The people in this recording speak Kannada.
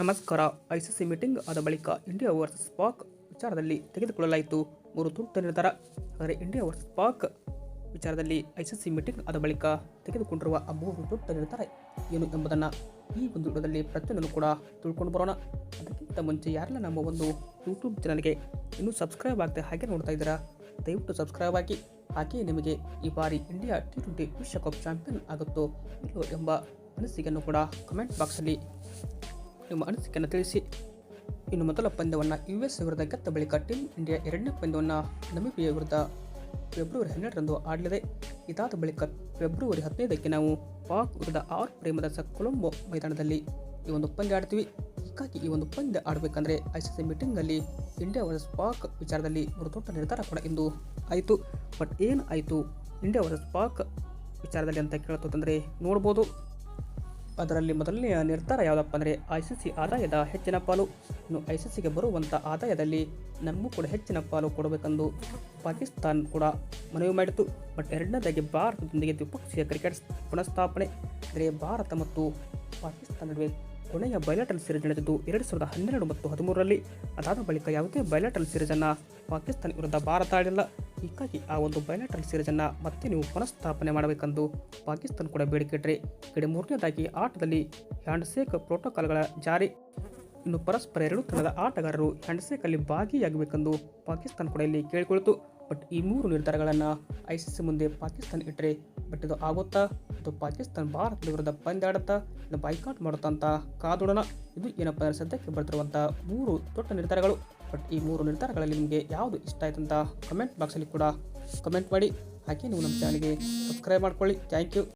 ನಮಸ್ಕಾರ. ಐಸಿಸಿ ಮೀಟಿಂಗ್ ಆದ ಬಳಿಕ ಇಂಡಿಯಾ ವರ್ಸಸ್ ಪಾಕ್ ವಿಚಾರದಲ್ಲಿ ತೆಗೆದುಕೊಳ್ಳಲಾಯಿತು 3 ತುರ್ತು ನಿರ್ಧಾರ. ಆದರೆ ಇಂಡಿಯಾ ವರ್ಸಸ್ ಪಾಕ್ ವಿಚಾರದಲ್ಲಿ ಐಸಿಸಿ ಮೀಟಿಂಗ್ ಆದ ಬಳಿಕ ತೆಗೆದುಕೊಂಡಿರುವ ಆ 3 ತುರ್ತು ನಿರ್ಧಾರ ಏನು ಎಂಬುದನ್ನು ಈ ಒಂದು ವಿಡಿಯೋದಲ್ಲಿ ಪ್ರತಿಯೊಂದನ್ನು ಕೂಡ ತಿಳ್ಕೊಂಡು ಬರೋಣ. ಅದಕ್ಕಿಂತ ಮುಂಚೆ ಯಾರೆಲ್ಲ ನಮ್ಮ ಒಂದು ಯೂಟ್ಯೂಬ್ ಚಾನಲ್ಗೆ ಇನ್ನೂ ಸಬ್ಸ್ಕ್ರೈಬ್ ಆಗದೆ ಹಾಗೆ ನೋಡ್ತಾ ಇದ್ದೀರಾ, ದಯವಿಟ್ಟು ಸಬ್ಸ್ಕ್ರೈಬ್ ಆಗಿ. ಹಾಗೆಯೇ ನಿಮಗೆ ಈ ಬಾರಿ ಇಂಡಿಯಾ T20 ವಿಶ್ವಕಪ್ ಚಾಂಪಿಯನ್ ಆಗುತ್ತೋ ಇಲ್ಲೋ ಎಂಬ ಅನಿಸಿಕೆಯನ್ನು ಕೂಡ ಕಮೆಂಟ್ ಬಾಕ್ಸಲ್ಲಿ ನಿಮ್ಮ ಅನಿಸಿಕೆಯನ್ನು ತಿಳಿಸಿ. ಇನ್ನು ಮೊದಲ ಪಂದ್ಯವನ್ನು US ವಿರುದ್ಧ ಗೆದ್ದ ಬಳಿಕ ಟೀಮ್ ಇಂಡಿಯಾ ಎರಡನೇ ಪಂದ್ಯವನ್ನು ನಮಿಬಿಯಾ ವಿರುದ್ಧ ಫೆಬ್ರವರಿ 12ರಂದು ಆಡಲಿದೆ. ಇದಾದ ಬಳಿಕ ಫೆಬ್ರವರಿ 15ಕ್ಕೆ ನಾವು ಪಾಕ್ ವಿರುದ್ಧ ಪ್ರೇಮದ ಕೊಲಂಬೋ ಮೈದಾನದಲ್ಲಿ ಈ ಒಂದು ಪಂದ್ಯ ಆಡ್ತೀವಿ. ಹೀಗಾಗಿ ಈ ಒಂದು ಪಂದ್ಯ ಆಡಬೇಕಂದ್ರೆ ಐಸಿಸಿ ಮೀಟಿಂಗಲ್ಲಿ ಇಂಡಿಯಾ ವರ್ಸಸ್ ಪಾಕ್ ವಿಚಾರದಲ್ಲಿ ಒಂದು ದೊಡ್ಡ ನಿರ್ಧಾರ ಕೂಡ ಇಂದು ಆಯಿತು. ಬಟ್ ಏನು ಆಯಿತು ಇಂಡಿಯಾ ವರ್ಸಸ್ ಪಾಕ್ ವಿಚಾರದಲ್ಲಿ ಅಂತ ಕೇಳ್ತಂದರೆ ನೋಡ್ಬೋದು. ಅದರಲ್ಲಿ ಮೊದಲನೆಯ ನಿರ್ಧಾರ ಯಾವುದಪ್ಪ ಅಂದರೆ ಐಸಿಸಿ ಆದಾಯದ ಹೆಚ್ಚಿನ ಪಾಲು. ಇನ್ನು ಐಸಿಸಿಗೆ ಬರುವಂಥ ಆದಾಯದಲ್ಲಿ ನಮಗೂ ಕೂಡ ಹೆಚ್ಚಿನ ಪಾಲು ಕೊಡಬೇಕೆಂದು ಪಾಕಿಸ್ತಾನ್ ಕೂಡ ಮನವಿ ಮಾಡಿತು. ಬಟ್ ಎರಡನೇದಾಗಿ ಭಾರತದೊಂದಿಗೆ ದ್ವಿಪಕ್ಷೀಯ ಕ್ರಿಕೆಟ್ ಪುನಃಸ್ಥಾಪನೆ. ಅಂದರೆ ಭಾರತ ಮತ್ತು ಪಾಕಿಸ್ತಾನ ನಡುವೆ ಕೊನೆಯ ಬಯಲಾಟಲ್ ಸೀರೀಸ್ ನಡೆದಿದ್ದು 2012 ಮತ್ತು 2013ರಲ್ಲಿ. ಅದಾದ ಬಳಿಕ ಯಾವುದೇ ಬಯಲಾಟಲ್ ಸೀರೀಸನ್ನು ಪಾಕಿಸ್ತಾನ ವಿರುದ್ಧ ಭಾರತ ಆಡಿಲ್ಲ. ಹೀಗಾಗಿ ಆ ಒಂದು ಬಯಲಾಟಲ್ ಸೀರೀಸನ್ನು ಮತ್ತೆ ನೀವು ಪುನಃಸ್ಥಾಪನೆ ಮಾಡಬೇಕೆಂದು ಪಾಕಿಸ್ತಾನ ಕೂಡ ಬೇಡಿಕೆ ಇಟ್ಟರೆ. ಕಡೆ ಮೂರನೇದಾಗಿ ಆಟದಲ್ಲಿ ಹ್ಯಾಂಡ್ಶೇಕ್ ಪ್ರೋಟೋಕಾಲ್ಗಳ ಜಾರಿ. ಇನ್ನು ಪರಸ್ಪರ ಎರಡೂ ತಂಡದ ಆಟಗಾರರು ಹ್ಯಾಂಡ್ಶೇಕಲ್ಲಿ ಭಾಗಿಯಾಗಬೇಕೆಂದು ಪಾಕಿಸ್ತಾನ ಕೂಡ ಇಲ್ಲಿ ಕೇಳಿಕೊಳ್ತು. ಬಟ್ ಈ 3 ನಿರ್ಧಾರಗಳನ್ನು ಐಸಿಸಿ ಮುಂದೆ ಪಾಕಿಸ್ತಾನ ಇಟ್ಟರೆ ಬಟ್ ಇದು ಆಗುತ್ತಾ, ಇದು ಪಾಕಿಸ್ತಾನ ಭಾರತದ ವಿರುದ್ಧ ಪಂದ್ಯ ಆಡುತ್ತಾ, ಇದು ಬಾಯ್ಕಾಟ್ ಮಾಡುತ್ತಾ ಅಂತ ಕಾದೋಡೋಣ. ಇದು ಏನಪ್ಪ ಅಂದರೆ ಸದ್ಯಕ್ಕೆ ಬರ್ತಿರುವಂಥ 3 ದೊಡ್ಡ ನಿರ್ಧಾರಗಳು. ಬಟ್ ಈ 3 ನಿರ್ಧಾರಗಳಲ್ಲಿ ನಿಮಗೆ ಯಾವುದು ಇಷ್ಟ ಆಯ್ತು ಅಂತ ಕಮೆಂಟ್ ಬಾಕ್ಸಲ್ಲಿ ಕೂಡ ಕಮೆಂಟ್ ಮಾಡಿ. ಹಾಗೆ ನೀವು ನಮ್ಮ ಚಾನಲ್ಗೆ ಸಬ್ಸ್ಕ್ರೈಬ್ ಮಾಡ್ಕೊಳ್ಳಿ. Thank you.